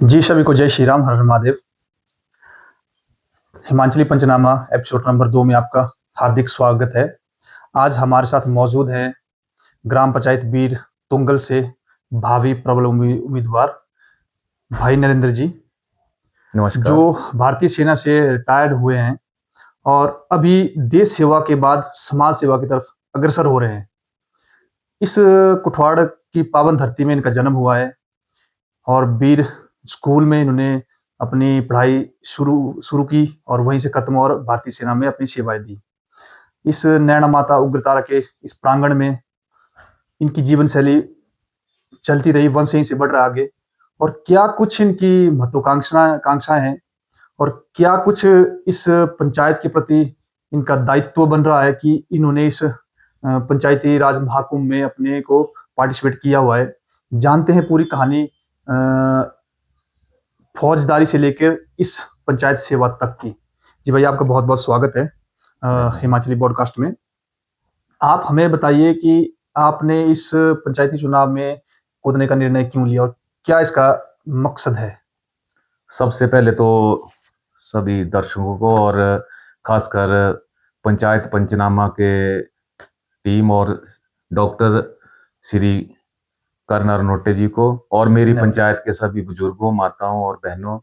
जी, सभी को जय श्री राम, हर हर महादेव। हिमाचली पंचनामा एपिसोड नंबर 2 में आपका हार्दिक स्वागत है। आज हमारे साथ मौजूद हैं ग्राम पंचायत बीर तुंगल से भावी प्रबल उम्मीदवार भाई नरेंद्र जी, नमस्कार। जो भारतीय सेना से रिटायर्ड हुए हैं और अभी देश सेवा के बाद समाज सेवा की तरफ अग्रसर हो रहे हैं। इस कुठवाड़ की पावन धरती में इनका जन्म हुआ है और बीर स्कूल में इन्होंने अपनी पढ़ाई शुरू शुरू की और वहीं से खत्म और भारतीय सेना में अपनी सेवाएं दी। इस नैना माता उग्रतारा के इस प्रांगण में इनकी जीवन शैली चलती रही, वंश यहीं से बढ़ रहा आगे। और क्या कुछ इनकी महत्वाकांक्षाएं हैं और क्या कुछ इस पंचायत के प्रति इनका दायित्व बन रहा है कि इन्होंने इस पंचायती राज महाकुंभ में अपने को पार्टिसिपेट किया हुआ है। जानते हैं पूरी कहानी, फौजदारी से लेकर इस पंचायत सेवा तक की। जी भाई, आपका बहुत बहुत स्वागत है हिमाचली पॉडकास्ट में। आप हमें बताइए कि आपने इस पंचायती चुनाव में कूदने का निर्णय क्यों लिया और क्या इसका मकसद है? सबसे पहले तो सभी दर्शकों को और खासकर पंचायत पंचनामा के टीम और डॉक्टर श्री कर्नर नोटे जी को और मेरी धन्यवाद। पंचायत के सभी बुजुर्गों, माताओं और बहनों,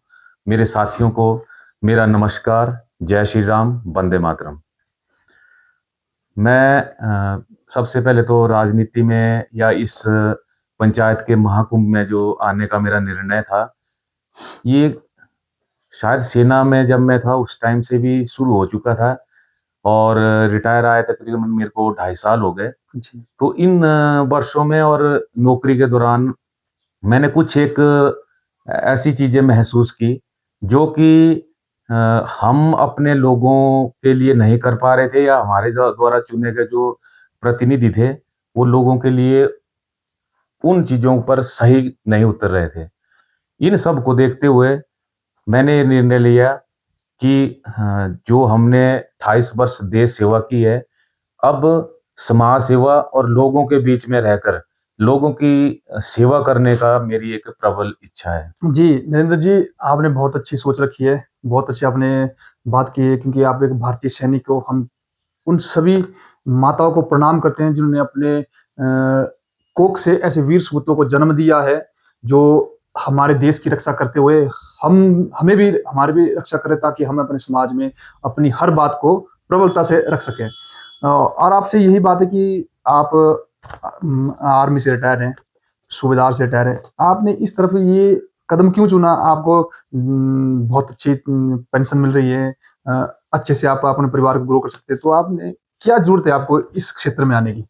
मेरे साथियों को मेरा नमस्कार। जय श्री राम, वंदे मातरम। मैं सबसे पहले तो राजनीति में या इस पंचायत के महाकुंभ में जो आने का मेरा निर्णय था, ये शायद सेना में जब मैं था उस टाइम से भी शुरू हो चुका था और रिटायर आए तकरीबन मेरे को 2.5 साल हो गए। जी, तो इन वर्षों में और नौकरी के दौरान मैंने कुछ एक ऐसी चीजें महसूस की जो कि हम अपने लोगों के लिए नहीं कर पा रहे थे, या हमारे द्वारा चुने गए जो प्रतिनिधि थे वो लोगों के लिए उन चीजों पर सही नहीं उतर रहे थे। इन सब को देखते हुए मैंने ये निर्णय लिया कि जो हमने 28 वर्ष देश सेवा की है, अब समाज सेवा और लोगों के बीच में रहकर लोगों की सेवा करने का मेरी एक प्रबल इच्छा है। जी, नरेंद्र जी, आपने बहुत अच्छी सोच रखी है, बहुत अच्छी आपने बात की है, क्योंकि आप एक भारतीय सैनिक हो। हम उन सभी माताओं को प्रणाम करते हैं जिन्होंने अपने कोख से ऐसे वीर सपूतों को जन्म दिया है, जो हमारे देश की रक्षा करते हुए हमें भी हमारी भी रक्षा करें, ताकि हम अपने समाज में अपनी हर बात को प्रबलता से रख सकें। और आपसे यही बात है कि आप आर्मी से रिटायर हैं, सूबेदार से रिटायर हैं। आपने इस तरफ ये कदम क्यों चुना? आपको बहुत अच्छी पेंशन मिल रही है, अच्छे से आप अपने परिवार को ग्रो कर सकते हैं, तो आपने क्या ज़रूरत है आपको इस क्षेत्र में आने की?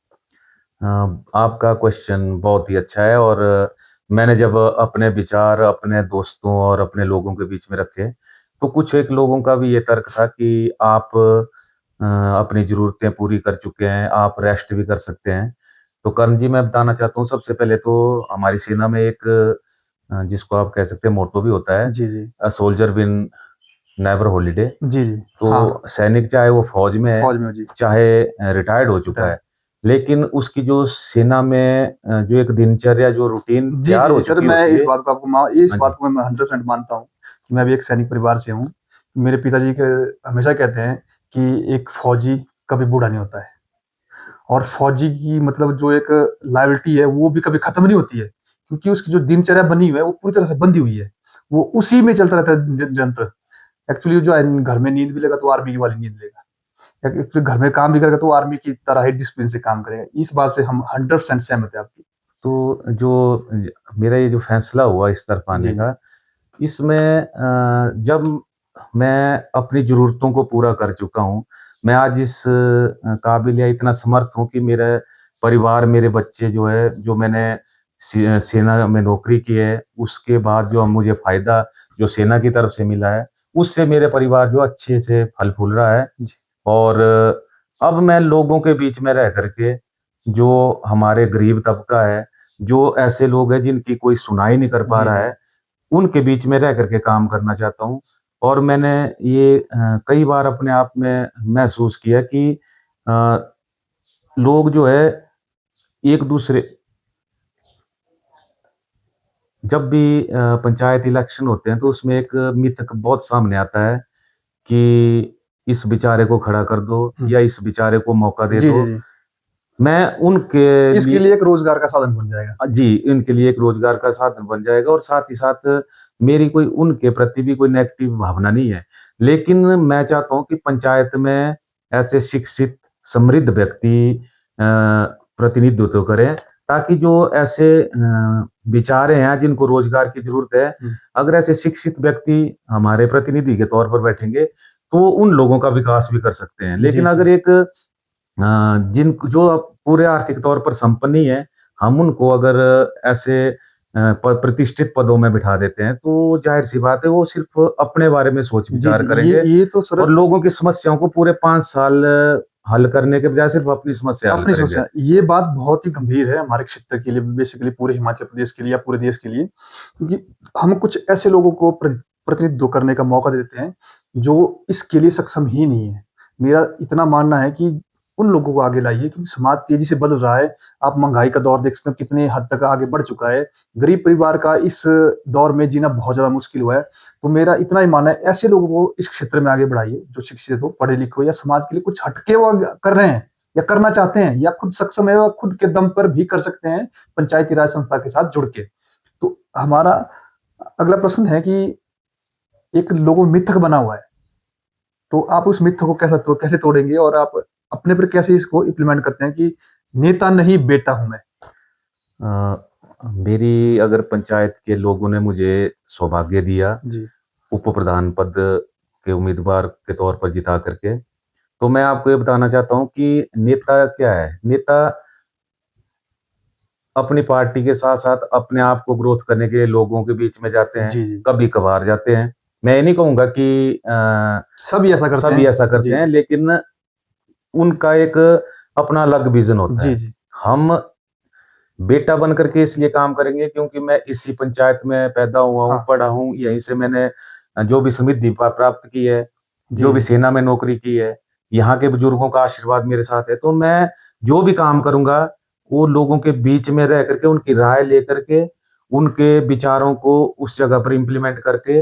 आपका क्वेश्चन बहुत ही अच्छा है और मैंने जब अपने विचार अपने दोस्तों और अपने लोगों के बीच में रखे, तो कुछ एक लोगों का भी ये तर्क था कि आप अपनी ज़रूरतें पूरी कर चुके हैं, आप रेस्ट भी कर सकते हैं। तो कर्ण जी, मैं बताना चाहता हूँ, सबसे पहले तो हमारी सेना में एक जिसको आप कह सकते हैं मोटो भी होता है, जी, जी। Soldier win never holiday. जी, जी। तो हाँ, सैनिक चाहे वो फौज में है, फ़ौज में हो जी, चाहे रिटायर्ड हो चुका रिटायर। है, लेकिन उसकी जो सेना में जो एक दिनचर्या जो रूटीन जी, तैयार जी, हो जी। सर, चुकी मैं होती इस है। बात को इस हाँ बात जी। को मैं 100% मानता हूँ कि मैं भी एक सैनिक परिवार से हूँ। मेरे पिताजी के हमेशा कहते हैं कि एक फ़ौजी कभी बूढ़ा नहीं होता है। और फ़ौजी की मतलब जो एक लॉयल्टी है, वो भी कभी खत्म नहीं होती है, क्योंकि उसकी जो दिनचर्या बनी हुई है, वो पूरी तरह से बंधी हुई है। वो उसी में चलता रहता है निरंतर। एक्चुअली जो है, घर में नींद भी लेगा तो आर्मी की वाली नींद लेगा, या फिर घर में काम भी करेगा तो आर्मी की तरह ही डिसिप्लिन से काम करेगा। इस बात से हम 100% सहमत है आपकी। तो जो मेरा ये जो फैसला हुआ इस तरफ जी, आने जी। का, इसमें जब मैं अपनी ज़रूरतों को पूरा कर चुका हूँ, मैं आज इस काबिल या इतना समर्थ हूँ कि मेरा परिवार, मेरे बच्चे जो है, जो मैंने सेना में नौकरी की है, उसके बाद जो मुझे फ़ायदा जो सेना की तरफ से मिला है, उससे मेरे परिवार जो अच्छे से फल-फूल रहा है। जी। और अब मैं लोगों के बीच में रह कर के, जो हमारे गरीब तबका है, जो ऐसे लोग हैं जिनकी कोई सुनाई नहीं कर पा जी, रहा जी। है, उनके बीच में रह कर के काम करना चाहता हूँ। और मैंने ये कई बार अपने आप में महसूस किया कि अ, लोग जो है एक दूसरे जब भी पंचायत इलेक्शन होते हैं तो उसमें एक मिथ बहुत सामने आता है कि इस बेचारे को खड़ा कर दो या इस बेचारे को मौका दे जी, दो। जी, जी। मैं उनके इसके लिए लिए एक रोज़गार का साधन बन जाएगा। जी, इनके लिए एक रोज़गार का साधन बन जाएगा और साथ ही साथ मेरी कोई उनके प्रति भी कोई नेगेटिव भावना नहीं है। लेकिन मैं चाहता हूँ कि पंचायत में ऐसे शिक्षित, समृद्ध व्यक्ति प्रतिनिधित्व करें, ताकि जो ऐसे बेचारे हैं जिनको रोज़गार की ज़रूरत है, अगर ऐसे शिक्षित व्यक्ति हमारे प्रतिनिधि के तौर पर बैठेंगे, तो उन लोगों का विकास भी कर सकते हैं। जी, लेकिन अगर जी। एक जिन जो पूरे आर्थिक तौर पर संपन्न नहीं है, हम उनको अगर ऐसे प्रतिष्ठित पदों में बिठा देते हैं, तो ज़ाहिर-सी बात है वो सिर्फ़ अपने बारे में जी, सोच-विचार जी। करेंगे ये तो सर और लोगों की समस्याओं को पूरे 5 साल हल करने के बजाय सिर्फ़ अपनी समस्या हल अपनी करेंगे। समस्या ये बात बहुत ही गंभीर है हमारे क्षेत्र के लिए, बेसिकली पूरे हिमाचल प्रदेश के लिए या पूरे देश के लिए, क्योंकि हम कुछ ऐसे लोगों को प्रतिनिधित्व करने का मौका देते हैं, जो इसके लिए सक्षम ही नहीं है। मेरा इतना मानना है कि उन लोगों को आगे लाइए, क्योंकि समाज तेज़ी से बदल रहा है। आप महँगाई का दौर देख सकते हो कितने हद तक आगे बढ़ चुका है। गरीब परिवार का इस दौर में जीना बहुत ज़्यादा मुश्किल हुआ है। तो मेरा इतना ही मानना है, ऐसे लोगों को इस क्षेत्र में आगे बढ़ाइए, जो शिक्षित हो, पढ़े-लिखे हो या समाज के लिए कुछ हटके वो कर रहे हैं। या करना चाहते हैं या खुद सक्षम है और खुद के दम पर भी कर सकते हैं पंचायती राज संस्था के साथ जुड़ के। तो हमारा अगला प्रश्न है कि एक लोगों में मिथक बना हुआ है, तो आप उस मिथ को कैसे तोड़ेंगे और आप अपने पर कैसे इसको इम्प्लीमेंट करते हैं कि नेता नहीं बेटा हूँ मैं? अ, मेरी अगर पंचायत के लोगों ने मुझे सौभाग्य दिया, जी। उप प्रधान पद के उम्मीदवार के तौर पर जिता करके, तो मैं आपको ये बताना चाहता हूँ कि नेता क्या है? नेता अपनी पार्टी के साथ-साथ अपने आप को ग्रोथ करने के लिए लोगों के बीच में जाते हैं, जी, जी। कभी-कभार जाते हैं। मैं ये नहीं कहूँगा कि सभी ऐसा करते सभी हैं। ऐसा करते जी। हैं, लेकिन उनका एक अपना अलग विज़न होता जी, है। जी। हम बेटा बन कर के इसलिए काम करेंगे क्योंकि मैं इसी पंचायत में पैदा हुआ हूँ, हाँ। पढ़ा हूँ, यहीं से मैंने जो भी समृद्धि प्राप्त की है, जी, जो भी जी। सेना में नौकरी की है, यहाँ के बुजुर्गों का आशीर्वाद मेरे साथ है, तो मैं जो भी काम करूँगा, वो लोगों के बीच में रह करके, उनकी राय लेकर के, उनके विचारों को उस जगह पर इम्प्लीमेंट करके,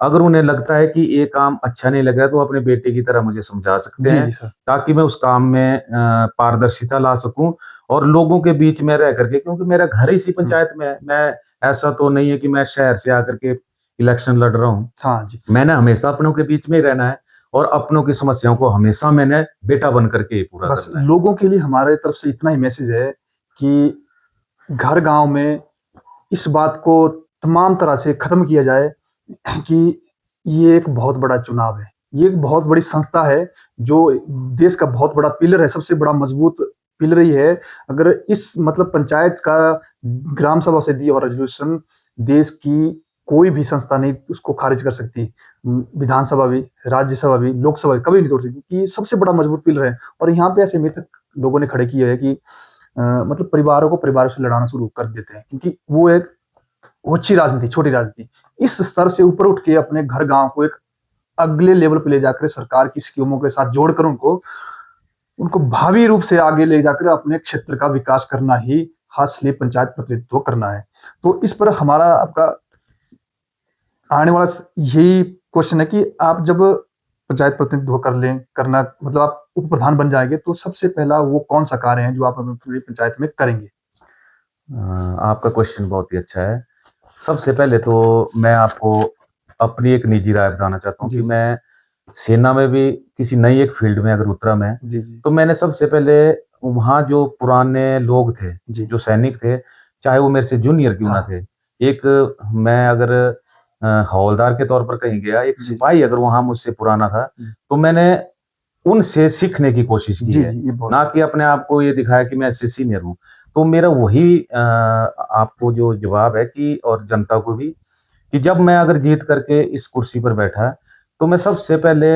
अगर उन्हें लगता है कि ये काम अच्छा नहीं लग रहा है, तो वो अपने बेटे की तरह मुझे समझा सकते जी, हैं, जी सर। ताकि मैं उस काम में पारदर्शिता ला सकूँ और लोगों के बीच में रह करके, क्योंकि मेरा घर इसी हुँ। पंचायत में है। मैं ऐसा तो नहीं है कि मैं शहर से आकर के इलेक्शन लड़ रहा हूँ। हाँ जी। मैंने हमेशा अपनों के बीच में ही रहना है और अपनों की समस्याओं को हमेशा मैंने बेटा बन करके ही पूरा बस करना है। लोगों के लिए हमारे तरफ से इतना ही मैसेज है कि घर गाँव में इस बात को तमाम तरह से खत्म किया जाए कि ये एक बहुत बड़ा चुनाव है। ये एक बहुत बड़ी संस्था है, जो देश का बहुत बड़ा पिलर है, सबसे बड़ा मजबूत पिलर ही है। अगर इस मतलब पंचायत का ग्राम सभा से दिया हुआ रेज़ोल्यूशन देश की कोई भी संस्था नहीं उसको खारिज कर सकती। विधानसभा भी, राज्यसभा भी, लोकसभा भी कभी नहीं तोड़ सकती, क्योंकि ये सबसे बड़ा मजबूत पिलर है। और यहाँ पे ऐसे मिथ लोगों ने खड़े किए हैं कि मतलब परिवारों को परिवारों से लड़ाना शुरू कर देते हैं, क्योंकि वो एक ओछी राजनीति, छोटी राजनीति। इस स्तर से ऊपर उठ के अपने घर गाँव को एक अगले लेवल पे ले जाकर सरकार की स्कीमों के साथ जोड़कर उनको उनको भावी रूप से आगे ले जाकर अपने क्षेत्र का विकास करना ही असली पंचायत प्रतिनिधित्व करना है। तो इस पर हमारा आपका आने वाला यही क्वेश्चन है कि आप जब पंचायत प्रतिनिधित्व करना मतलब आप उप प्रधान बन जाएँगे, तो सबसे पहला वो कौन-सा कार्य है जो आप अपनी पूरी पंचायत में करेंगे? आपका क्वेश्चन बहुत ही अच्छा है। सबसे पहले तो मैं आपको अपनी एक निजी राय बताना चाहता हूँ कि जी, जी। मैं सेना में भी किसी नई एक फ़ील्ड में अगर उतरा मैं, जी, जी। तो मैंने सबसे पहले वहाँ जो पुराने लोग थे, जी। जो सैनिक थे, चाहे वो मेरे से जूनियर क्यों ना हाँ। थे। एक मैं अगर हवलदार के तौर पर कहीं गया, एक जी, जी। सिपाही अगर वहाँ मुझसे पुराना था, हुँ। तो मैंने उनसे सीखने की कोशिश की जी, है, जी, ये बहुत ना कि अपने आप को ये दिखाया कि मैं इससे सीनियर हूँ। तो मेरा वही आपको जो जवाब है कि और जनता को भी कि जब मैं अगर जीत करके इस कुर्सी पर बैठा, तो मैं सबसे पहले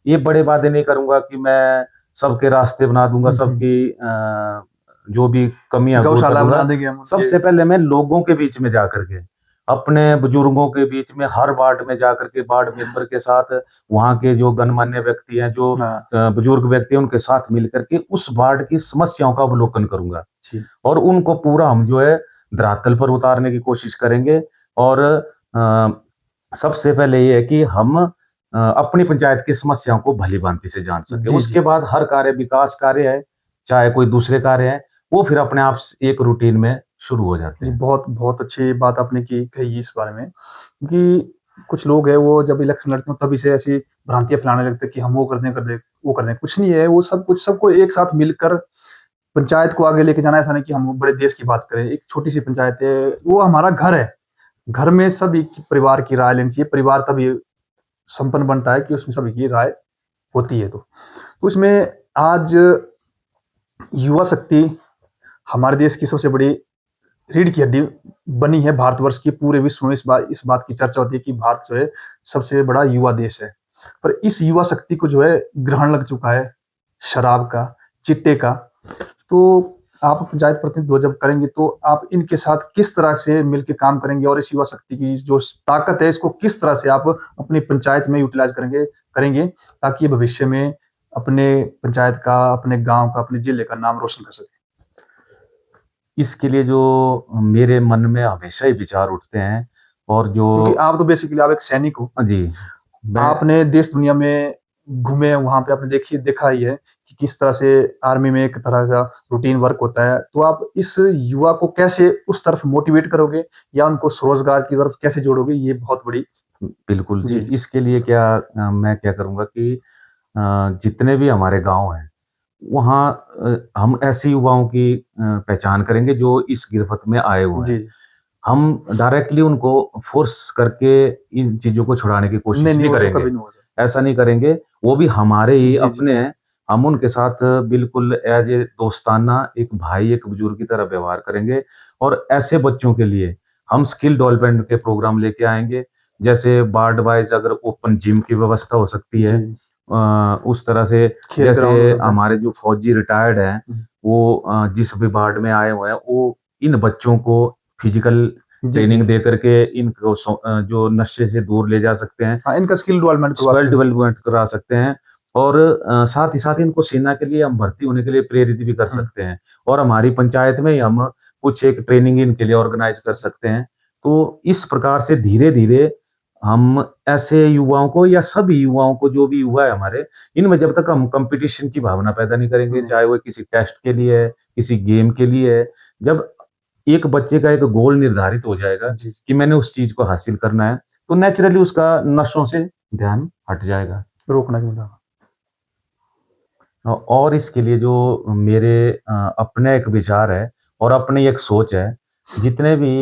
ये बड़े वादे नहीं करूँगा कि मैं सबके रास्ते बना दूँगा, हुँ, हुँ। सबकी जो भी कमियाँ दूर कर गौशाला बना दूँगा। देंगे हम उनके। सबसे पहले मैं लोगों के बीच में जाकर के, अपने बुजुर्गों के बीच में हर वार्ड में जाकर के वार्ड मेंबर के साथ, वहाँ के जो गणमान्य व्यक्ति हैं, जो हाँ, बुजुर्ग व्यक्ति हैं, उनके साथ मिल कर के उस वार्ड की समस्याओं का अवलोकन करूँगा जी। और उनको पूरा हम जो है धरातल पर उतारने की कोशिश करेंगे। और सबसे पहले ये है कि हम अपनी पंचायत की समस्याओं को भली-भांति से जान सकें। जी, उसके जी। बाद हर कार्य, विकास कार्य है, चाहे कोई दूसरे कार्य हैं, वो फिर अपने आप एक रूटीन में शुरू हो जाते जी, हैं। बहुत बहुत अच्छी बात आपने कही इस बारे में, क्योंकि कुछ लोग हैं वो जब इलेक्शन लड़ते हैं तभी से ऐसी भ्रांतियाँ फैलाने लगते हैं कि हम वो कर दें, वो कर दें। कुछ नहीं है, वो सब कुछ सबको एक साथ मिलकर पंचायत को आगे लेके जाना है। ऐसा नहीं कि हम बड़े देश की बात करें, एक छोटी-सी पंचायत है, वो हमारा घर है। घर में सभी की परिवार की राय लेनी चाहिए, परिवार तभी संपन्न बनता है कि उसमें सभी की राय होती है तो। तो इसमें आज युवा शक्ति हमारे देश की सबसे बड़ी रीढ़ की हड्डी बनी है भारतवर्ष की। पूरे विश्व में इस बात की चर्चा होती है कि भारत जो है सबसे बड़ा युवा देश है। पर इस युवा शक्ति को जो है ग्रहण लग चुका है शराब का, चिट्टे का। तो आप पंचायत प्रतिनिधित्व जब करेंगे तो आप इनके साथ किस तरह से मिलके काम करेंगे और इस युवा शक्ति की जो ताकत है इसको किस तरह से आप अपनी पंचायत में यूटिलाइज़ करेंगे ताकि ये भविष्य में अपने पंचायत का, अपने गाँव का, अपने जिले का नाम रोशन कर सकें? इसके लिए जो मेरे मन में हमेशा ही विचार उठते हैं, और जो क्योंकि आप तो बेसिकली आप एक सैनिक हो। जी, मैं आपने देश दुनिया में घूमे, वहाँ पे आपने देखा ही है कि किस तरह से आर्मी में एक तरह का रूटीन वर्क होता है। तो आप इस युवा को कैसे उस तरफ मोटिवेट करोगे या उनको स्वरोज़गार की तरफ कैसे जोड़ोगे? ये बहुत बड़ी। बिल्कुल जी, जी, जी। इसके लिए मैं क्या करूँगा कि जितने भी हमारे गाँव हैं, वहाँ हम ऐसे युवाओं की पहचान करेंगे जो इस गिरफ्त में आए हुए जी, हैं। जी। हम डायरेक्टली उनको फ़ोर्स करके इन चीज़ों को छुड़ाने की नहीं, कोशिश नहीं, नहीं वो तो करेंगे। कभी नहीं होगा। ऐसा नहीं करेंगे, वो भी हमारे ही जी, जी। अपने हैं। हम उनके साथ बिल्कुल एज़ ए दोस्ताना, एक भाई, एक बुज़ुर्ग की तरह व्यवहार करेंगे। और ऐसे बच्चों के लिए हम स्किल डेवलपमेंट के प्रोग्राम लेके आएँगे। जैसे वार्ड वाइज़ अगर ओपन जिम की व्यवस्था हो सकती है, जी, उस तरह से खेल जैसे ग्राउंड हो सकता है। हमारे जो फौजी रिटायर्ड हैं, हुँ। वो जिस भी वार्ड में आए हुए हैं, वो इन बच्चों को फिज़िकल जी, जी, ट्रेनिंग जी। दे करके इनको जो नशे से दूर ले जा सकते हैं, हाँ, इनका स्किल डेवलपमेंट करवा स्किल सकते हैं। डेवलपमेंट करा सकते हैं। और साथ ही साथ इनको सेना के लिए हम भर्ती होने के लिए प्रेरित भी कर हुँ। सकते हैं। और हमारी पंचायत में ही हम कुछ एक ट्रेनिंग इनके लिए ऑर्गेनाइज़ कर सकते हैं। तो इस प्रकार से धीरे-धीरे हम ऐसे युवाओं को, या सभी युवाओं को, जो भी युवा है हमारे, इनमें जब तक हम कॉम्पिटिशन की भावना पैदा नहीं करेंगे, नहीं। चाहे वो किसी टेस्ट के लिए है, किसी गेम के लिए है, जब एक बच्चे का एक गोल निर्धारित हो जाएगा जी, कि मैंने उस चीज़ को हासिल करना है, तो नेचुरली उसका नशों से ध्यान हट जाएगा। रोकना चाहिए था। और इसके लिए जो मेरे अपने एक विचार है और अपनी एक सोच है, जितने भी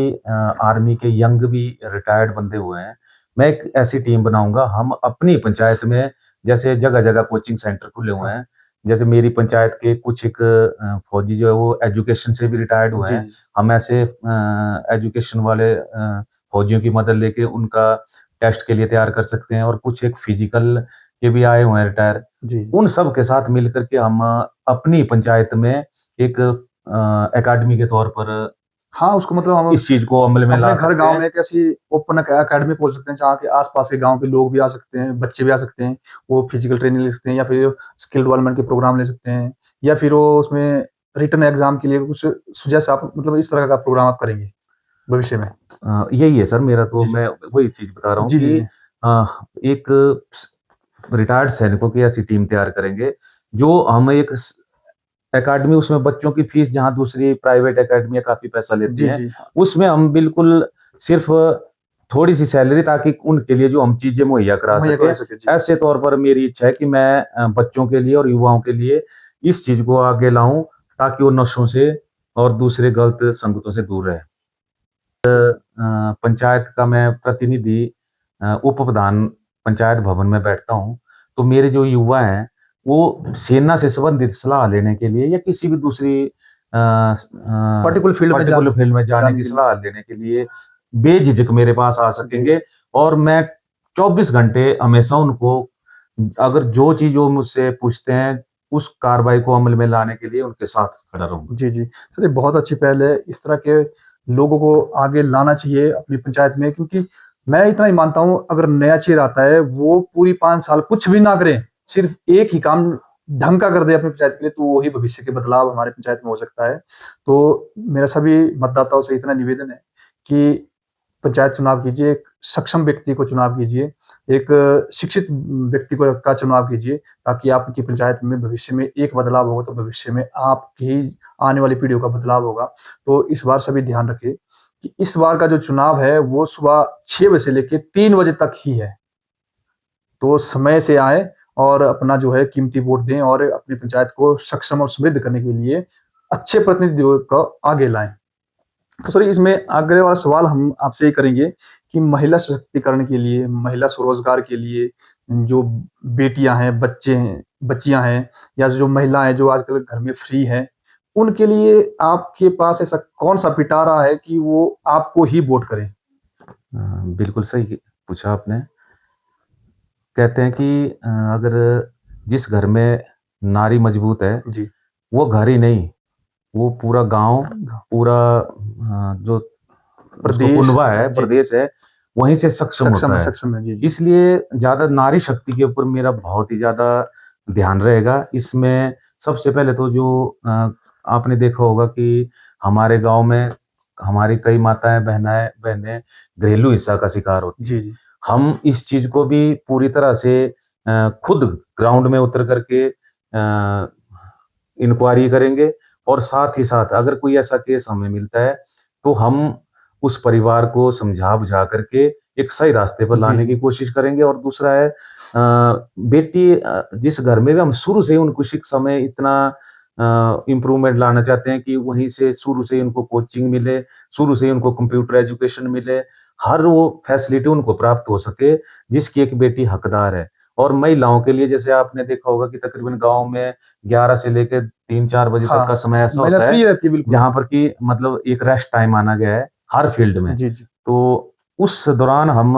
आर्मी के यंग भी रिटायर्ड बंदे हुए हैं, मैं एक ऐसी टीम बनाऊँगा। हम अपनी पंचायत में, जैसे जगह-जगह कोचिंग सेंटर खुले हुए हाँ। हैं, जैसे मेरी पंचायत के कुछ एक फौजी जो है वो एजुकेशन से भी रिटायर्ड हुए जी, हैं। जी। हम ऐसे एजुकेशन वाले फौजियों की मदद लेके उनका टेस्ट के लिए तैयार कर सकते हैं। और कुछ एक फिजिकल के भी आए हुए हैं रिटायर, जी, जी। उन सब के साथ मिलकर के हम अपनी पंचायत में एक अकादमी के तौर पर हाँ, उसको मतलब हम इस चीज़ को अमल में ला अपने घर सकते गाँव हैं। में एक ऐसी ओपन अकेडमी खोल सकते हैं जहाँ के आस-पास के गाँव के लोग भी आ सकते हैं, बच्चे भी आ सकते हैं। वो फिजिकल ट्रेनिंग ले सकते हैं या फिर स्किल डेवलपमेंट के प्रोग्राम ले सकते हैं या फिर वो उसमें रिटन एग्ज़ाम के लिए कुछ सुजेस्ट आप मतलब इस तरह का प्रोग्राम आप करेंगे भविष्य में? यही है सर मेरा, तो जी, जी। मैं वही चीज़ बता रहा हूँ जी, जी, कि जी। अ, एक स रिटायर्ड सैनिकों की ऐसी टीम तैयार करेंगे, जो हम एक अकादमी, उसमें बच्चों की फीस जहाँ दूसरी प्राइवेट अकादमियाँ काफ़ी पैसा लेती जी, हैं, जी। उसमें हम बिल्कुल सिर्फ़ थोड़ी-सी सैलरी, ताकि उनके लिए जो हम चीज़ें मुहैया करा मुहैया सकें। करवा सके। जी। ऐसे तौर पर मेरी इच्छा है कि मैं बच्चों के लिए और युवाओं के लिए इस चीज़ को आगे लाऊँ, ताकि वो नशों से और दूसरे गलत संगतों से दूर रहें। पंचायत का मैं प्रतिनिधि, उप प्रधान पंचायत भवन में बैठता हूँ, तो मेरे जो युवा हैं, वो सेना से संबंधित सलाह लेने के लिए या किसी भी दूसरी पर्टिकुलर फील्ड में पर्टिकुलर फील्ड में जाने जाने की के लिए। सलाह लेने के लिए बेझिझक मेरे पास आ जी। सकेंगे। और मैं 24 घंटे हमेशा उनको, अगर जो चीज़ वो मुझसे पूछते हैं, उस कार्रवाई को अमल में लाने के लिए उनके साथ खड़ा रहूँगा। जी, जी। सर ये बहुत अच्छी पहल है। इस तरह के लोगों को आगे लाना चाहिए अपनी पंचायत में क्योंकि मैं इतना ही मानता हूँ अगर नया चेहरा आता है वो पूरी 5 साल कुछ भी ना करे, सिर्फ़ एक ही काम ढंग का कर दे अपनी पंचायत के लिए, तो वही भविष्य के बदलाव हमारे पंचायत में हो सकता है। तो मेरा सभी मतदाताओं से इतना निवेदन है कि पंचायत चुनाव कीजिए, एक सक्षम व्यक्ति को चुनाव कीजिए, एक शिक्षित व्यक्ति को का चुनाव कीजिए, ताकि आपकी पंचायत में भविष्य में एक बदलाव होगा, तो भविष्य में आपकी आने वाली पीढ़ियों का बदलाव होगा। तो इस बार सभी ध्यान रखें कि इस बार का जो चुनाव है, वो सुबह 6 बजे से लेके 3 बजे तक ही है। तो समय से आएँ और अपना जो है कीमती वोट दें और अपनी पंचायत को सक्षम और समृद्ध करने के लिए अच्छे प्रतिनिधियों को आगे लाएँ। तो सर इसमें अगले वाला सवाल हम आपसे ये करेंगे कि महिला सशक्तिकरण के लिए, महिला स्वरोजगार के लिए जो बेटियाँ हैं, बच्चे हैं, बच्चियाँ हैं या जो महिलाएँ जो आजकल घर में फ्री हैं, उनके लिए आपके पास ऐसा कौन-सा पिटारा है कि वो आपको ही वोट करें? बिल्कुल सही पूछा आपने। कहते हैं कि अगर जिस घर में नारी मजबूत है, जी। वो घर ही नहीं, वो पूरा गाँव, ग पूरा जो उसको प्रदेश कुनबा है, जी, जी। प्रदेश है, वहीं से सक्षम होता है। सक्षम है। जी, जी। इसलिए ज़्यादा नारी शक्ति के ऊपर मेरा बहुत ही ज़्यादा ध्यान रहेगा। इसमें सबसे पहले तो जो आपने देखा होगा कि हमारे गाँव में हमारी कई माताएँ, बहनें घरेलू हिंसा का शिकार होती जी, हैं। जी। हम इस चीज़ को भी पूरी तरह से खुद ग्राउंड में उतर कर के इंक्वायरी करेंगे और साथ ही साथ अगर कोई ऐसा केस हमें मिलता है, तो हम उस परिवार को समझा-बुझा करके एक सही रास्ते पर जी, लाने की जी। कोशिश करेंगे। और दूसरा है बेटी जिस घर में भी हम शुरू से ही उनको शिक्षा में इतना इम्प्रूवमेंट लाना चाहते हैं कि वहीं से शुरू से ही उनको कोचिंग मिले, शुरू से ही उनको कंप्यूटर एजुकेशन मिले, हर वो फैसिलिटी उनको प्राप्त हो सके, जिसकी एक बेटी हकदार है। और महिलाओं के लिए जैसे आपने देखा होगा कि तकरीबन गाँव में 11 से लेके 3-4 बजे तक का हाँ, समय ऐसा महिला होता फ्री है, रहती है बिल्कुल। जहाँ पर कि मतलब एक रेस्ट टाइम माना गया है हर फील्ड में। जी, जी। तो उस दौरान हम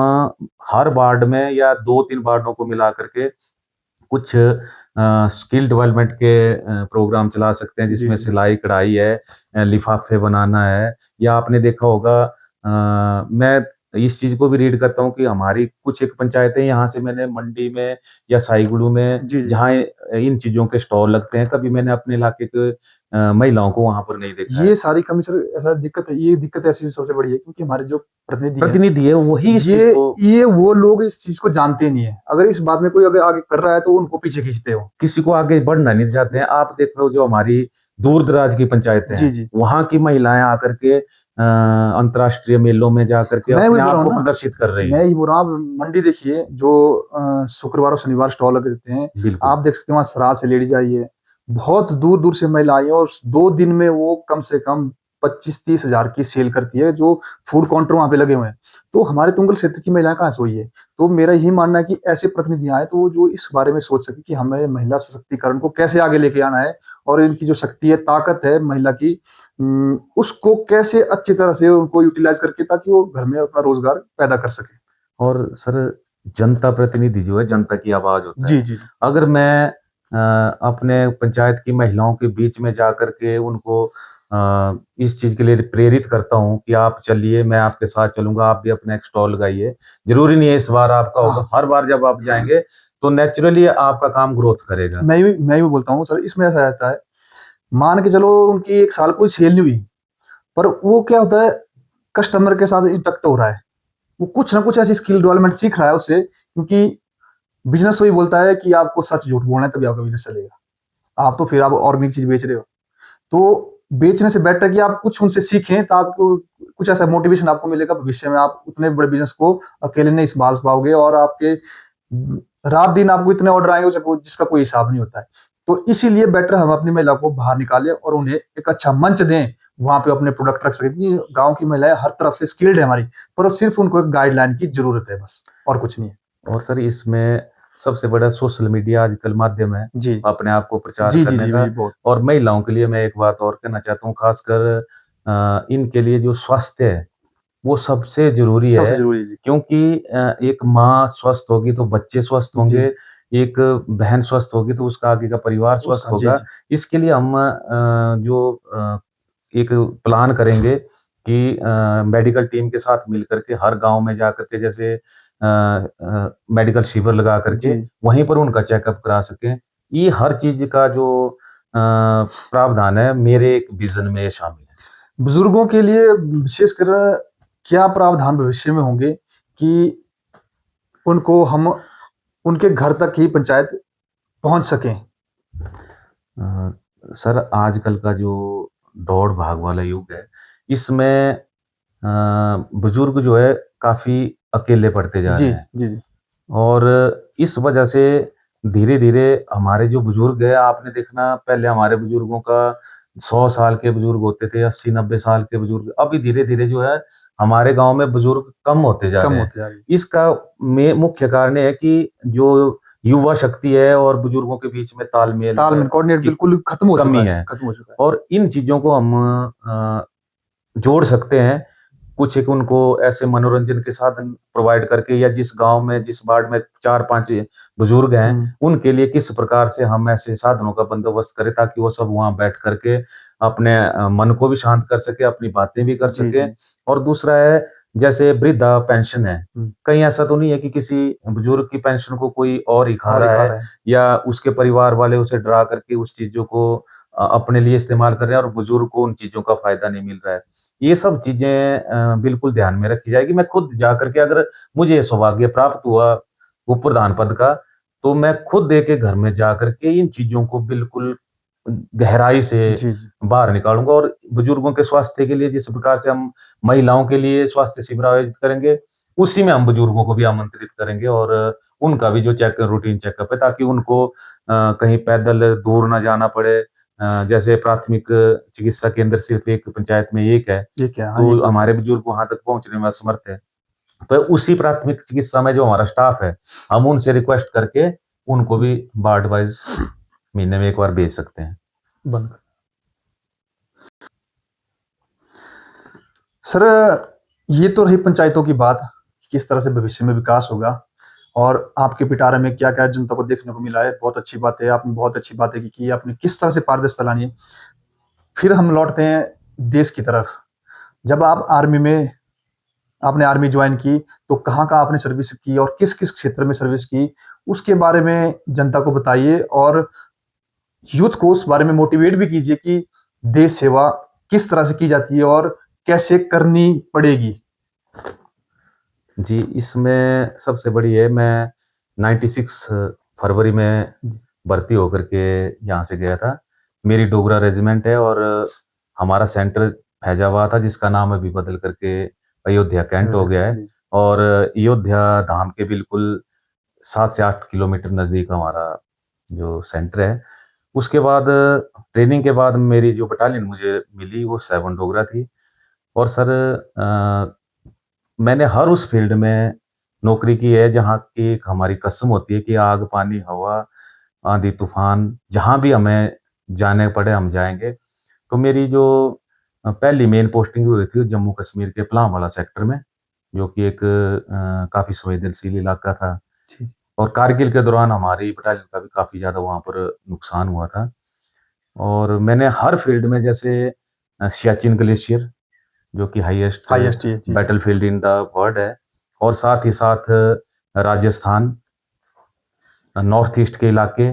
हर वार्ड में या 2-3 वार्डों को मिला करके कुछ स्किल डेवलपमेंट के प्रोग्राम चला सकते हैं, जी, जिसमें जी। सिलाई-कढ़ाई है, लिफाफे बनाना है, या आपने देखा होगा मैं इस चीज़ को भी रीड करता हूँ कि हमारी कुछ एक पंचायतें यहाँ से मैंने मंडी में या साईगुड़ू में जी, जी। जहाँ इन चीज़ों के स्टॉल लगते हैं, कभी मैंने अपने इलाके के महिलाओं को वहाँ पर नहीं देखा है। ये सारी कमी सर ऐसा दिक्कत है, ये दिक्कत ऐसी सबसे बड़ी है क्योंकि हमारे जो प्रतिनिधि हैं, प्रतिनिधि है वही इस चीज़ ये को ये वो लोग इस चीज़ को जानते नहीं हैं। अगर इस बात में कोई अगर आगे कर रहा है तो उनको पीछे खींचते हो। किसी को आगे बढ़ना नहीं चाहते हैं। आप देख लो जो हमारी दूर-दराज की पंचायतें जी, हैं, जी। वहाँ की महिलाएँ आकर के अंतर्राष्ट्रीय मेलों में जा कर के मैं वही अपने बोल रहा आप हूँ को ना, प्रदर्शित कर रही मैं हैं। यही बोल रहा हूँ आप मंडी देखिए जो शुक्रवार और शनिवार स्टॉल लगे रहते हैं, बिल्कुल, आप देख सकते हैं वहाँ सराज से लेडीज़ आई है। बहुत दूर-दूर से महिला आई है और 2 दिन में वो कम से कम 25-30 हज़ार की सेल करती है, जो फूड काउंटर वहाँ पे लगे हुए हैं। तो हमारे तुंगल क्षेत्र की महिलाएँ कहाँ सोई है? तो मेरा यही मानना है कि ऐसे प्रतिनिधि आएँ तो जो इस बारे में सोच सकें कि हमें महिला सशक्तिकरण को कैसे आगे लेके आना है और इनकी जो शक्ति है, ताकत है महिला की उसको कैसे अच्छी तरह से उनको यूटिलाइज़ करके ताकि वो घर में अपना रोज़गार पैदा कर सकें। और सर जनता प्रतिनिधि जो है जनता की आवाज़ होता जी, है। जी, जी। अगर मैं अपने पंचायत की महिलाओं के बीच में जा कर के उनको इस चीज़ के लिए प्रेरित करता हूँ कि आप चलिए, मैं आपके साथ चलूँगा, आप भी अपना एक स्टॉल लगाइए। ज़रूरी नहीं है इस बार आपका होगा, हाँ, हर बार जब आप जाएँगे तो नेचुरली आपका काम ग्रोथ करेगा। मैं भी बोलता हूँ सर इसमें ऐसा रहता है, मान के चलो उनकी 1 साल कोई सेल नहीं हुई, पर वो क्या होता है कस्टमर के साथ इंटरेक्ट हो रहा है। वो कुछ ना कुछ ऐसी स्किल डेवलपमेंट सीख रहा है उससे क्योंकि बिज़नेस वही बोलता है कि आपको सच झूठ बोलना है तभी आपका बिज़नेस चलेगा। आप तो फिर आप ऑर्गेनिक चीज़ बेच रहे हो। तो बेचने से बेटर है कि आप कुछ उनसे सीखें तो आपको कुछ ऐसा मोटिवेशन आपको मिलेगा भविष्य में आप उतने बड़े बिज़नेस को अकेले नहीं सँभाल पाओगे और आपके रात-दिन आपको इतने ऑर्डर आएँगे जिसका कोई हिसाब नहीं होता है। तो इसीलिए बेटर हम अपनी महिला को बाहर निकालें और उन्हें एक अच्छा मंच दें, वहाँ पे अपने प्रोडक्ट रख सकें क्योंकि गाँव की महिलाएँ हर तरफ से स्किल्ड है हमारी, पर सिर्फ़ उनको एक गाइडलाइन की ज़रूरत है बस और कुछ नहीं है। और सर इसमें सबसे बड़ा सोशल मीडिया आजकल माध्यम है, जी। अपने आप को प्रचार जी, जी, करने जी, का। जी, बहुत। और महिलाओं के लिए मैं एक बात और कहना चाहता हूँ, ख़ासकर इनके लिए जो स्वास्थ्य है, वो सबसे ज़रूरी सबसे है, ज़रूरी है। जी। क्योंकि एक माँ स्वस्थ होगी तो बच्चे स्वस्थ जी। होंगे, एक बहन स्वस्थ होगी तो उसका आगे का परिवार स्वस्थ उसका जी, होगा। जी। इसके लिए हम एक प्लान करेंगे कि मेडिकल टीम के साथ मिल कर के हर गाँव में जा कर के जैसे मेडिकल शिविर लगा कर के जी। वहीं पर उनका चेकअप करा सकें। ये हर चीज का जो प्रावधान है मेरे एक विजन में शामिल है। बुजुर्गों के लिए विशेषकर क्या प्रावधान भविष्य में होंगे कि उनको हम उनके घर तक ही पंचायत पहुंच सकें? अ, सर आजकल का जो दौड़ भाग वाला युग है, इसमें बुजुर्ग जो है काफी अकेले पड़ते जा जी, रहे हैं। जी, जी। और इस वजह से धीरे-धीरे हमारे जो बुजुर्ग हैं, आपने देखना पहले हमारे बुजुर्गों का 100 साल के बुजुर्ग होते थे, 80-90 साल के बुजुर्ग, अभी धीरे-धीरे जो है हमारे गाँव में बुजुर्ग कम होते जा कम रहे हैं। होते जा रही है। इसका मुख्य कारण ये है कि जो युवा शक्ति है और बुजुर्गों के बीच में तालमेल तालमेल कोऑर्डिनेट की बिल्कुल कमी है। खत्म हो चुका है। और इन चीज़ों को हम जोड़ सकते हैं। कुछ एक उनको ऐसे मनोरंजन के साधन प्रोवाइड करके, या जिस गाँव में, जिस वार्ड में 4-5 बुजुर्ग हैं, हुँ। उनके लिए किस प्रकार से हम ऐसे साधनों का बंदोबस्त करें ताकि वो सब वहाँ बैठ कर के अपने मन को भी शांत कर सकें, अपनी बातें भी कर जी, सकें। जी। और दूसरा है, जैसे वृद्धा पेंशन है, हुँ। कहीं ऐसा तो नहीं है कि किसी बुजुर्ग की पेंशन को कोई और ही खा और ही रहा खा है, रहे हैं। या उसके परिवार वाले उसे डरा करके उस चीज़ों को अपने लिए इस्तेमाल कर रहे हैं और बुजुर्ग को उन चीज़ों का फ़ायदा नहीं मिल रहा है। ये सब चीज़ें बिल्कुल ध्यान में रखी जाएगी। मैं खुद जाकर के, अगर मुझे ये सौभाग्य प्राप्त हुआ उप प्रधान पद का, तो मैं खुद देके घर में जाकर के इन चीज़ों को बिल्कुल गहराई से जी, जी। बाहर निकालूँगा। और बुजुर्गों के स्वास्थ्य के लिए जिस प्रकार से हम महिलाओं के लिए स्वास्थ्य शिविर आयोजित करेंगे, उसी में हम बुजुर्गों को भी आमंत्रित करेंगे और उनका भी जो रूटीन चेकअप है, ताकि उनको कहीं पैदल दूर ना जाना पड़े। जैसे प्राथमिक चिकित्सा केंद्र सिर्फ़ एक पंचायत में एक है, ये क्या? हाँ, तो एक ही है। हमारे बुजुर्ग वहाँ तक पहुँचने में असमर्थ है। तो उसी प्राथमिक चिकित्सा में जो हमारा स्टाफ है, हम उनसे रिक्वेस्ट करके उनको भी वार्ड वाइज़ महीने में 1 बार भेज सकते हैं। बंद कर। सर, ये तो रही पंचायतों की बात, किस तरह से भविष्य में विकास होगा और आपके पिटारे में क्या-क्या जनता को देखने को मिला है। बहुत अच्छी बात है, आपने बहुत अच्छी बातें की, आपने किस तरह से पारदर्शिता लानी है। फिर हम लौटते हैं देश की तरफ। जब आप आर्मी में आपने आर्मी जॉइन की, तो कहाँ-कहाँ आपने सर्विस की और किस-किस क्षेत्र में सर्विस की, उसके बारे में जनता को बताइए और यूथ को उस बारे में मोटिवेट भी कीजिए कि देश सेवा किस तरह से की जाती है और कैसे करनी पड़ेगी। जी, इसमें सबसे बड़ी है, मैं 96 फरवरी में भर्ती होकर के यहाँ से गया था। मेरी डोगरा रेजिमेंट है और हमारा सेंटर फैजाबाद था, जिसका नाम अभी बदल करके अयोध्या कैंट हो गया है। जी, और अयोध्या धाम के बिल्कुल 7 से 8 किलोमीटर नज़दीक हमारा जो सेंटर है। उसके बाद ट्रेनिंग के बाद मेरी जो बटालियन मुझे मिली वो 7 डोगरा थी। और सर मैंने हर उस फ़ील्ड में नौकरी की है जहाँ की एक हमारी कसम होती है कि आग, पानी, हवा, आंधी-तूफ़ान, जहाँ भी हमें जाने पड़े हम जाएँगे। तो मेरी जो पहली मेन पोस्टिंग हुई थी जम्मू कश्मीर के पलामवाला सेक्टर में, जो कि एक काफ़ी संवेदनशील इलाका था। जी। और कारगिल के दौरान हमारी बटालियन का भी काफ़ी ज़्यादा वहाँ पर नुकसान हुआ था। और मैंने हर फ़ील्ड में, जैसे सियाचिन ग्लेशियर जो कि हाईएस्ट हाईएस्ट ये जी, बैटलफ़ील्ड इन द वर्ल्ड है, और साथ ही साथ राजस्थान, नॉर्थ ईस्ट के इलाके,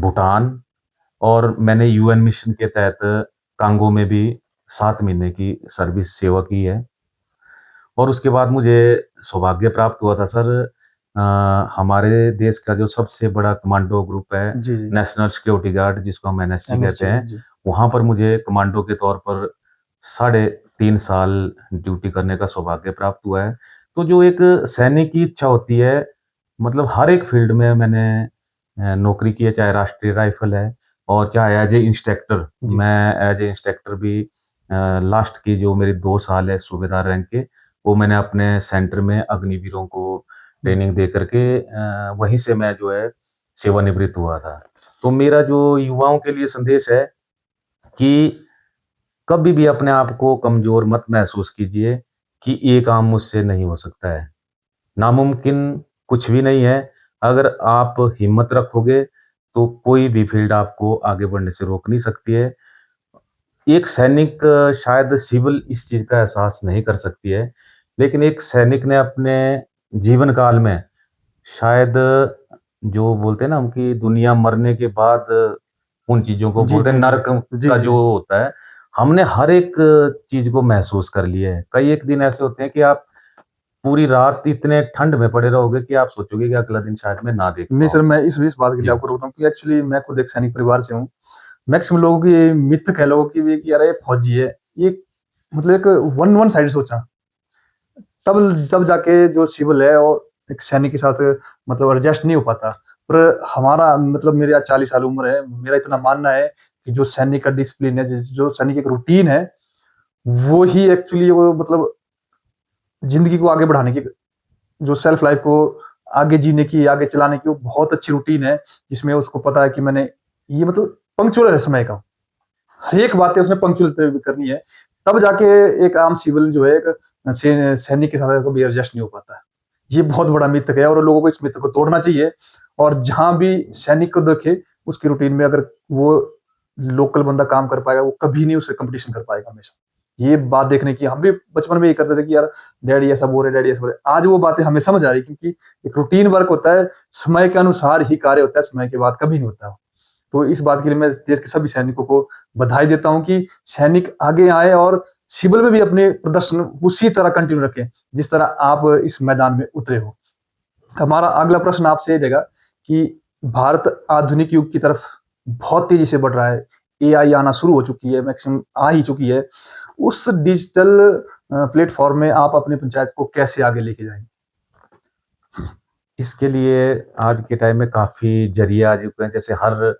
भूटान, और मैंने यूएन मिशन के तहत कांगो में भी 7 महीने की सर्विस सेवा की है। और उसके बाद मुझे सौभाग्य प्राप्त हुआ था सर, हमारे देश का जो सबसे बड़ा कमांडो ग्रुप है, जी, जी। नेशनल सिक्योरिटी गार्ड जिसको हम एनएसजी कहते एनएसजी हैं, जी। वहाँ पर मुझे कमांडो के तौर पर साढ़े 3 साल ड्यूटी करने का सौभाग्य प्राप्त हुआ है। तो जो एक सैनिक की इच्छा होती है, मतलब हर एक फ़ील्ड में मैंने नौकरी की है, चाहे राष्ट्रीय राइफ़ल है और चाहे एज़ ए इंस्ट्रक्टर। जी। मैं एज़ ए इंस्ट्रक्टर भी लास्ट की जो मेरी 2 साल है सूबेदार रैंक के, वो मैंने अपने सेंटर में अग्निवीरों को हुँ। ट्रेनिंग दे कर के वहीं से मैं जो है सेवानिवृत्त हुआ था। तो मेरा जो युवाओं के लिए संदेश है कि कभी भी अपने आप को कमज़ोर मत महसूस कीजिए कि ये काम मुझसे नहीं हो सकता है। नामुमकिन कुछ भी नहीं है। अगर आप हिम्मत रखोगे, तो कोई भी फ़ील्ड आपको आगे बढ़ने से रोक नहीं सकती है। एक सैनिक शायद सिविल इस चीज़ का एहसास नहीं कर सकती है, लेकिन एक सैनिक ने अपने जीवन काल में शायद जो बोलते हैं ना हम कि दुनिया मरने के बाद उन चीज़ों को जी, बोलते हैं जी, जी। नर्क जी, का जी, जो जी। होता है, हमने हर एक चीज़ को महसूस कर लिया है। कई एक दिन ऐसे होते हैं कि आप पूरी रात इतने ठंड में पड़े रहोगे कि आप सोचोगे कि अगला दिन शायद मैं ना देख नहीं पाऊँ। सर, मैं इस बात के लिए जी, आपको रोकता हूँ कि एक्चुअली मैं खुद एक सैनिक परिवार से हूँ। मैक्सिमम लोगों की ये मिथ कह लो कि यार ये फौजी है। ये मतलब एक वन साइड सोचा। तब तब जाके जो सिविल है और एक सैनिक के साथ मतलब एडजस्ट नहीं हो पाता। पर हमारा मतलब मेरी आज 40 साल उम्र है, मेरा इतना मानना है कि जो सैनिक का डिसिप्लिन है, जो सैनिक एक रूटीन है, वो ही एक्चुअली वो मतलब ज़िंदगी को आगे बढ़ाने की, जो सेल्फ लाइफ़ को आगे जीने की, आगे चलाने की वो बहुत अच्छी रूटीन है, जिसमें उसको पता है कि मैंने ये मतलब पंक्चुअल है समय का। हर एक बातें उसने पंक्चुअल तरीके से करनी है, तब जाके एक आम सिविल जो है एक सैनिक के साथ कभी एडजस्ट नहीं हो पाता है। ये बहुत बड़ा मिथ है और लोगों को इस मिथ को तोड़ना चाहिए और जहाँ भी सैनिक को देखे, उसकी रूटीन में अगर वो लोकल बंदा काम कर पाएगा, वो कभी नहीं उससे कॉम्पिटिशन कर पाएगा हमेशा। ये बात देखने की हम भी बचपन में ये करते थे कि यार डैडी ऐसा बोल रहे, डैडी ऐसा बोल रहे। आज वो बातें हमें समझ आ रही क्योंकि एक रूटीन वर्क होता है, समय के अनुसार ही कार्य होता है, समय के बाद कभी नहीं होता। तो इस बात के लिए मैं देश के सभी सैनिकों को बधाई देता हूँ कि सैनिक आगे आए और सिविल में भी अपने प्रदर्शन उसी तरह कंटिन्यू रखें, जिस तरह आप इस मैदान में उतरे हो। हमारा अगला प्रश्न आपसे ये रहेगा कि भारत आधुनिक युग की तरफ बहुत तेजी से बढ़ रहा है। एआई आना शुरू हो चुकी है, मैक्सिमम आ ही चुकी है। उस डिजिटल प्लेटफ़ॉर्म में आप अपनी पंचायत को कैसे आगे लेके जाएँगे? इसके लिए आज के टाइम में काफ़ी ज़रिए आ चुके हैं, जैसे हर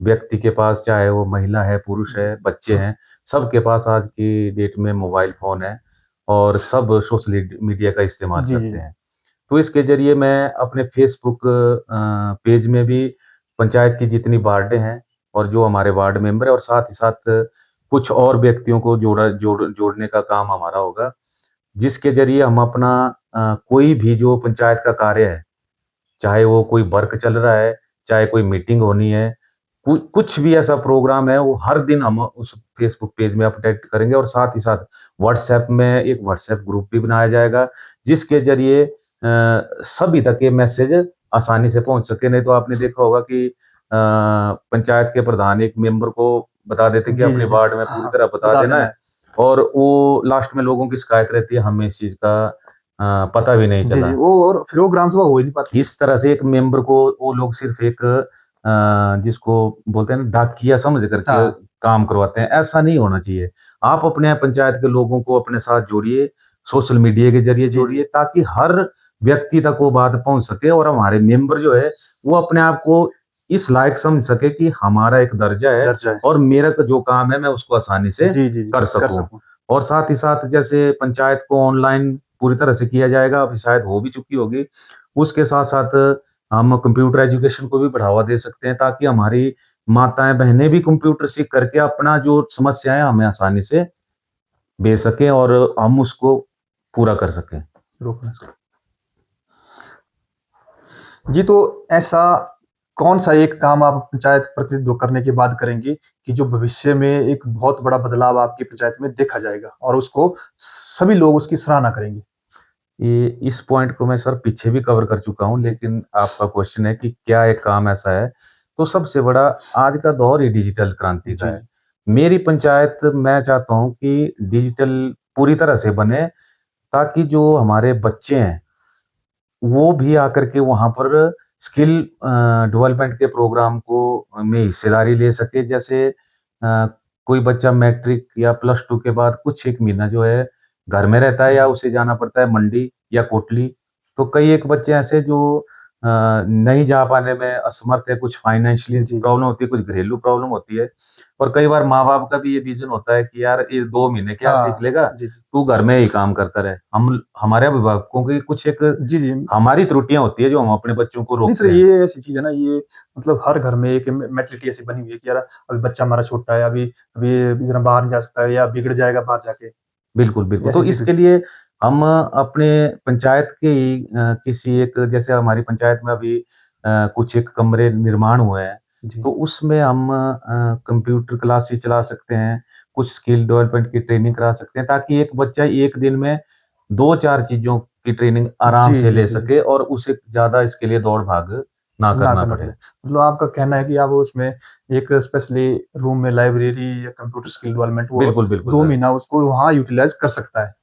व्यक्ति के पास चाहे वो महिला है, पुरुष जी। है, बच्चे हैं, सबके पास आज की डेट में मोबाइल फ़ोन है और सब सोशल मीडिया का इस्तेमाल जी, जी, करते जी। हैं। तो इसके ज़रिए मैं अपने फ़ेसबुक पेज में भी पंचायत की जितनी वार्डें हैं और जो हमारे वार्ड मेंबर हैं और साथ ही साथ कुछ और व्यक्तियों को जोड़ने का काम हमारा होगा, जिसके ज़रिए हम अपना कोई भी जो पंचायत का कार्य है, चाहे वो कोई वर्क चल रहा है, चाहे कोई मीटिंग होनी है, कुछ भी ऐसा प्रोग्राम है, वो हर दिन हम उस फ़ेसबुक पेज में अपडेट करेंगे और साथ ही साथ व्हाट्सऐप में एक व्हाट्सऐप ग्रुप भी बनाया जाएगा, जिसके ज़रिए सभी तक ये मैसेज आसानी से पहुँच सके। नहीं तो आपने देखा होगा कि पंचायत के प्रधान एक मेंबर को बता देते कि जी, जी, अपने जी। वार्ड में हाँ, पूरी हाँ, तरह बता बता देना देना है है। और वो लास्ट में लोगों की शिकायत रहती है, हमें इस चीज़ का पता भी नहीं जी, जी। चला। वो और फिर वो ग्राम सभा हो ही नहीं पाती। इस तरह से एक मेंबर को वो लोग सिर्फ़ एक जिसको बोलते हैं ना डाकिया समझ करके हाँ। काम करवाते हैं, ऐसा नहीं होना चाहिए। आप अपने पंचायत के लोगों को अपने साथ जोड़िए, सोशल मीडिया के ज़रिए जी, जी। जोड़िए ताकि हर व्यक्ति तक वो बात पहुँच सके और हमारे मेंबर जो है, वो अपने आप को इस लायक समझ सके कि हमारा एक दर्जा है दर्जा है। और मेरा जो काम है मैं उसको आसानी से जी, जी, जी। कर कर सकूँ। सकूँ। और साथ ही साथ जैसे पंचायत को ऑनलाइन पूरी तरह से किया जाएगा, अभी शायद हो भी चुकी होगी। उसके साथ-साथ हम कंप्यूटर एजुकेशन को भी बढ़ावा दे सकते हैं ताकि हमारी माताएँ-बहनें भी कंप्यूटर सीख करके अपना जो समस्या है हमें आसानी से भेज सकें और हम उसको पूरा कर सकें। रोकना इसको। जी, तो ऐसा कौन-सा एक काम आप पंचायत प्रतिनिधित्व करने के बाद करेंगे कि जो भविष्य में एक बहुत बड़ा बदलाव आपकी पंचायत में देखा जाएगा और उसको सभी लोग उसकी सराहना करेंगे? ये इस पॉइंट को मैं सर पीछे भी कवर कर चुका हूँ, जी। लेकिन आपका क्वेश्चन है कि क्या एक काम ऐसा है, तो सबसे बड़ा आज का दौर ही डिजिटल क्रांति का जी, है। जी। मेरी पंचायत मैं चाहता हूँ कि डिजिटल पूरी तरह से बने ताकि जो हमारे बच्चे हैं वो भी आकर के वहाँ पर स्किल डेवलपमेंट के प्रोग्राम को में हिस्सेदारी ले सके। जैसे कोई बच्चा मैट्रिक या प्लस 2 के बाद कुछ 1 महीना जो है घर में रहता है या जी। उसे जाना पड़ता है मंडी या कोटली। तो कई एक बच्चे ऐसे जो नहीं जा पाने में असमर्थ है, कुछ फाइनेंशियली जी, जी। प्रॉब्लम होती है, कुछ घरेलू प्रॉब्लम होती है और कई बार माँ-बाप का भी ये विज़न होता है कि यार ये 2 महीने क्या सीख हाँ। लेगा, जी, जी। तू घर में ही काम करता रहे। हम हमारे अभिभावकों की कुछ एक जी, जी। हमारी त्रुटियाँ होती है जो हम अपने बच्चों को नहीं सर, रोकते हैं। ये ऐसी चीज़ है ना, ये मतलब हर घर में एक मेंटालिटी ऐसी बनी हुई है कि यार अभी बच्चा हमारा छोटा है, अभी अभी ज़रा बाहर नहीं जा सकता है या बिगड़ जाएगा बाहर जाके, बिल्कुल, बिल्कुल। तो ऐसी स्थिति। इसके लिए हम अपने पंचायत के ही किसी एक जैसे हमारी पंचायत में अभी कुछ एक कमरे निर्माण हुए हैं, जी। तो उसमें हम कंप्यूटर क्लासेस चला सकते हैं, कुछ स्किल डेवलपमेंट की ट्रेनिंग करा सकते हैं ताकि एक बच्चा 1 दिन में 2-4 चीज़ों की ट्रेनिंग आराम जी, से जी, ले जी, जी। सके और उसे ज़्यादा इसके लिए दौड़-भाग ना ना करना करना पड़े। पड़े। मतलब आपका कहना है कि आप उसमें एक स्पेशली रूम में लाइब्रेरी या कंप्यूटर स्किल डेवलपमेंट वो बिल्कुल, बिल्कुल 2 सर। महीना उसको वहाँ यूटिलाइज़ कर सकता है।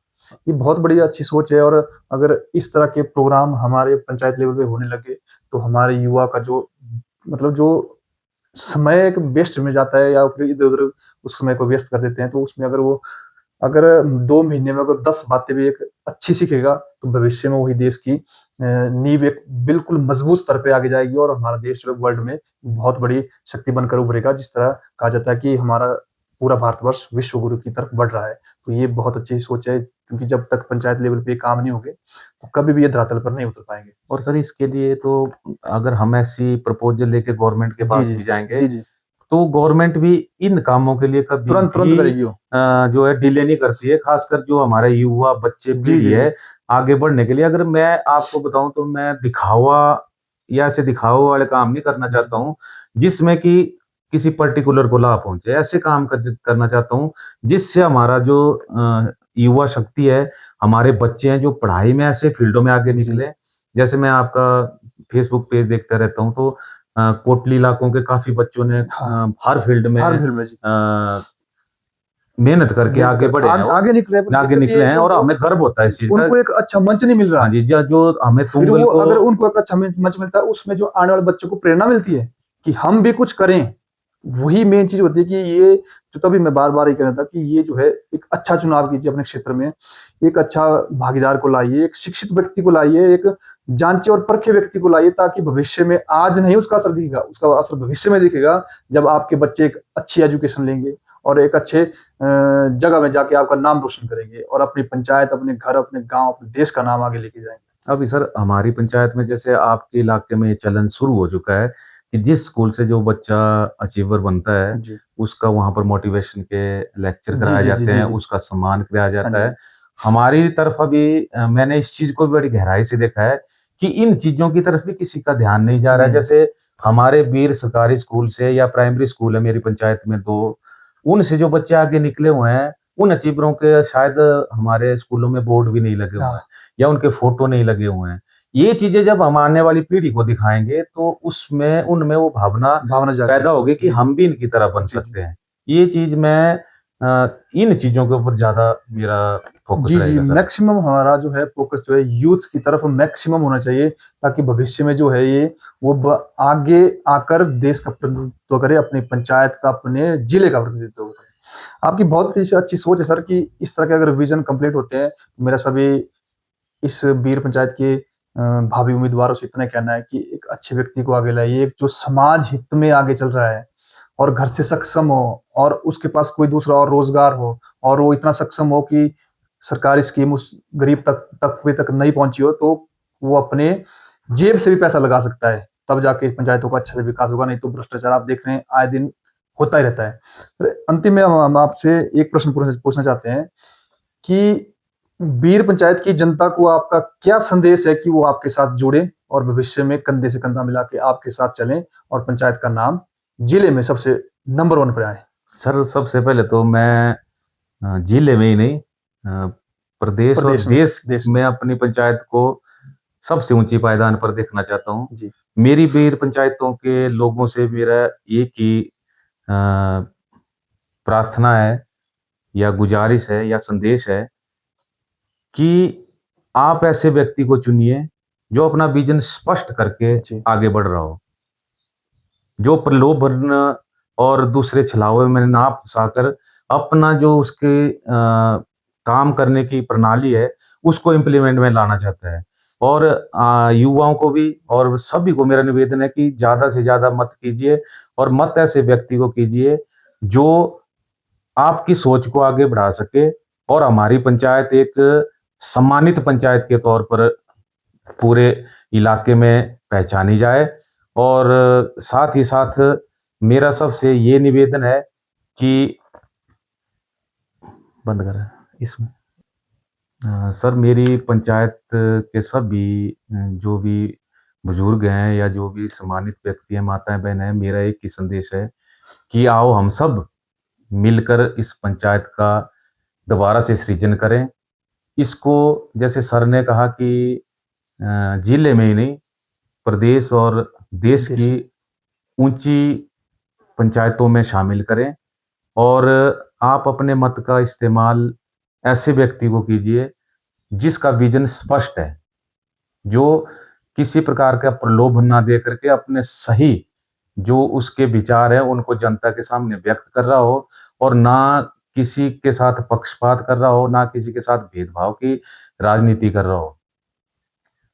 ये बहुत बड़ी अच्छी सोच है, और अगर इस तरह के प्रोग्राम हमारे पंचायत लेवल पे होने लगे, तो हमारे युवा का जो मतलब जो समय एक वेस्ट में जाता है या फिर इधर-उधर उस समय को व्यस्त कर देते हैं, तो उसमें अगर 2 महीने में अगर 10 बातें भी एक अच्छी सीखेगा, तो भविष्य में वही देश की नींव एक बिल्कुल मजबूत स्तर पे आगे जाएगी, और हमारा देश जो है वर्ल्ड में बहुत बड़ी शक्ति बनकर उभरेगा। जिस तरह कहा जाता है कि हमारा पूरा भारतवर्ष विश्व गुरु की तरफ बढ़ रहा है। तो ये बहुत अच्छी सोच है, क्योंकि जब तक पंचायत लेवल पे काम नहीं होंगे, तो कभी भी ये धरातल पर नहीं उतर पाएँगे। और सर इसके लिए तो अगर हम ऐसी प्रपोज़ल लेके गवर्नमेंट के जी, पास जी। भी जाएँगे, जी, जी। तो गवर्नमेंट भी इन कामों के लिए कभी तुरंत भी करेगी वो। जो है डिले नहीं करती है, ख़ासकर जो हमारे युवा बच्चे जी, पीढ़ी जी, जी। है, आगे बढ़ने के लिए। अगर मैं आपको बताऊँ तो मैं दिखावा या ऐसे दिखावे वाले काम नहीं करना जी, चाहता हूँ, जिसमें कि किसी पर्टिकुलर को लाभ पहुँचे। ऐसे काम करना चाहता हूँ, जिससे हमारा जो युवा शक्ति है, हमारे बच्चे हैं जो पढ़ाई में ऐसे फ़ील्डों में आगे जी। निकले। जैसे मैं आपका फ़ेसबुक पेज देखता रहता हूँ, तो कोटली इलाकों के काफ़ी बच्चों ने हाँ, हर फ़ील्ड में हर फील्ड में जी। मेहनत करके मेहनत आगे कर बढ़े हैं और आगे निकले, पर आगे दिक्कत ये निकले है हैं कि और हमें गर्व होता है इस चीज़ का। उनको एक अच्छा मंच नहीं मिल रहा हाँ है। जी, ज जो हमें फिर तुंगल वो को अगर उनको एक अच्छा मंच मिलता है, उसमें जो आने वाले बच्चों को प्रेरणा मिलती है कि हम भी कुछ करें, वही मेन चीज़ होती है कि ये जो तभी मैं बार-बार ये कह रहा था कि ये जो है एक अच्छा चुनाव कीजिए अपने क्षेत्र में, एक अच्छा भागीदार को लाइए, एक शिक्षित व्यक्ति को लाइए, एक जाँचे और परखे व्यक्ति को लाइए, ताकि भविष्य में आज नहीं उसका असर दिखेगा, उसका असर भविष्य में दिखेगा, जब आपके बच्चे एक अच्छी एजुकेशन लेंगे और एक अच्छे जगह में जाके आपका नाम रोशन करेंगे, और अपनी पंचायत, अपने घर, अपने गाँव, अपने देश का नाम आगे लेके जाएँगे। अभी सर हमारी पंचायत में जैसे आपके इलाके में ये चलन शुरू हो चुका है कि जिस स्कूल से जो बच्चा अचीवर बनता है, जी। उसका वहाँ पर मोटिवेशन के लेक्चर जी, कराए जी, जी, जाते जी, हैं, जी। उसका सम्मान कराया हाँ जाता जी, हाँ है। जी। हमारी तरफ अभी मैंने इस चीज़ को भी बड़ी गहराई से देखा है कि इन चीज़ों की तरफ भी किसी का ध्यान नहीं जा रहा है। नहीं। जैसे हमारे वीर सरकारी स्कूल से या प्राइमरी स्कूल है मेरी पंचायत में 2, उनसे जो बच्चे आगे निकले हुए हैं, उन अचीवरों के शायद हमारे स्कूलों में बोर्ड भी नहीं लगे हुए हैं हाँ, या उनके फ़ोटो नहीं लगे हुए हैं। ये चीज़ें जब हम आने वाली पीढ़ी को दिखाएँगे, तो उसमें उनमें वो भावना भावना पैदा जागेगी। होगी कि जी। हम भी इनकी तरह बन जी, जी। सकते हैं। ये चीज़ मैं इन चीज़ों के ऊपर ज़्यादा मेरा फ़ोकस जी, जी, रहेगा सर। मैक्सिमम हमारा जो है फ़ोकस जो है यूथ की तरफ मैक्सिमम होना चाहिए, ताकि भविष्य में जो है ये वो ब आगे आकर देश का प्रतिनिधित्व करे, अपनी पंचायत का, अपने ज़िले का प्रतिनिधित्व करे। आपकी बहुत ही अच्छी सोच है सर कि इस तरह के अगर विज़न कंप्लीट होते हैं, तो मेरा सभी इस बीर पंचायत के भावी उम्मीदवारों से इतना कहना है कि एक अच्छे व्यक्ति को आगे लाइए, एक जो समाज हित में आगे चल रहा है और घर से सक्षम हो, और उसके पास कोई दूसरा और रोज़गार हो, और वो इतना सक्षम हो कि सरकारी स्कीम उस गरीब तबके तक नहीं पहुँची हो, तो वो अपने जेब से भी पैसा लगा सकता है। तब जाके पंचायतों का अच्छे से विकास होगा, नहीं तो भ्रष्टाचार आप देख रहे हैं आए दिन होता ही रहता है। फिर अंतिम में हम आपसे एक प्रश्न पूछना पूछना चाहते हैं कि बीर पंचायत की जनता को आपका क्या संदेश है कि वो आपके साथ जुड़े और भविष्य में कंधे से कंधा मिला के आपके साथ चलें, और पंचायत का नाम जिले में सबसे नंबर 1 पे आए? सर सबसे पहले तो मैं जिले में ही नहीं प्रदेश और प्रदेश में, देश देश में। में अपनी पंचायत को सबसे ऊँची पायदान पर देखना चाहता हूँ। जी, मेरी बीर पंचायतों के लोगों से मेरा एक ही प्रार्थना है या गुज़ारिश है या संदेश है कि आप ऐसे व्यक्ति को चुनिए, जो अपना विज़न स्पष्ट करके जी, आगे बढ़ रहा हो। जो प्रलोभन और दूसरे छलावे में ना फँसाकर अपना जो उसके काम करने की प्रणाली है, उसको इम्प्लीमेंट में लाना चाहता है। और युवाओं को भी और सभी को मेरा निवेदन है कि ज़्यादा से ज़्यादा मत कीजिए और मत ऐसे व्यक्ति को कीजिए, जो आपकी सोच को आगे बढ़ा सके और हमारी पंचायत एक सम्मानित पंचायत के तौर पर पूरे इलाके में पहचानी जाए। और साथ ही साथ मेरा सबसे ये निवेदन है कि बंद करें इसमें सर मेरी पंचायत के सभी जो भी बुजुर्ग हैं या जो भी सम्मानित व्यक्ति हैं, माताएं बहन हैं, मेरा एक ही संदेश है कि आओ हम सब मिलकर इस पंचायत का दोबारा से सृजन करें। इसको जैसे सर ने कहा कि जिले में ही नहीं, प्रदेश और देश देश की ऊंची पंचायतों में शामिल करें और आप अपने मत का इस्तेमाल ऐसे व्यक्ति को कीजिए जिसका विजन स्पष्ट है, जो किसी प्रकार का प्रलोभन ना दे करके अपने सही जो उसके विचार हैं उनको जनता के सामने व्यक्त कर रहा हो और ना किसी के साथ पक्षपात कर रहा हो, ना किसी के साथ भेदभाव की राजनीति कर रहा हो।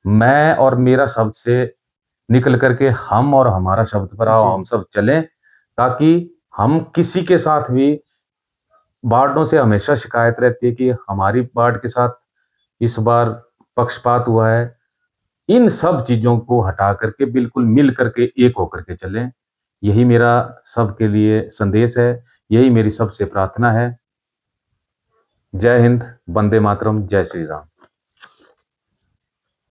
मैं और मेरा शब्द से निकल करके हम और हमारा शब्द पर आओ जी, हम सब चलें, ताकि हम किसी के साथ भी वार्डों से हमेशा शिकायत रहती है कि हमारी वार्ड के साथ इस बार पक्षपात हुआ है। इन सब चीज़ों को हटा करके बिल्कुल मिल करके एक होकर के चलें। यही मेरा सबके लिए संदेश है, यही मेरी सबसे प्रार्थना है। जय हिंद, वंदे मातरम, जय श्री राम।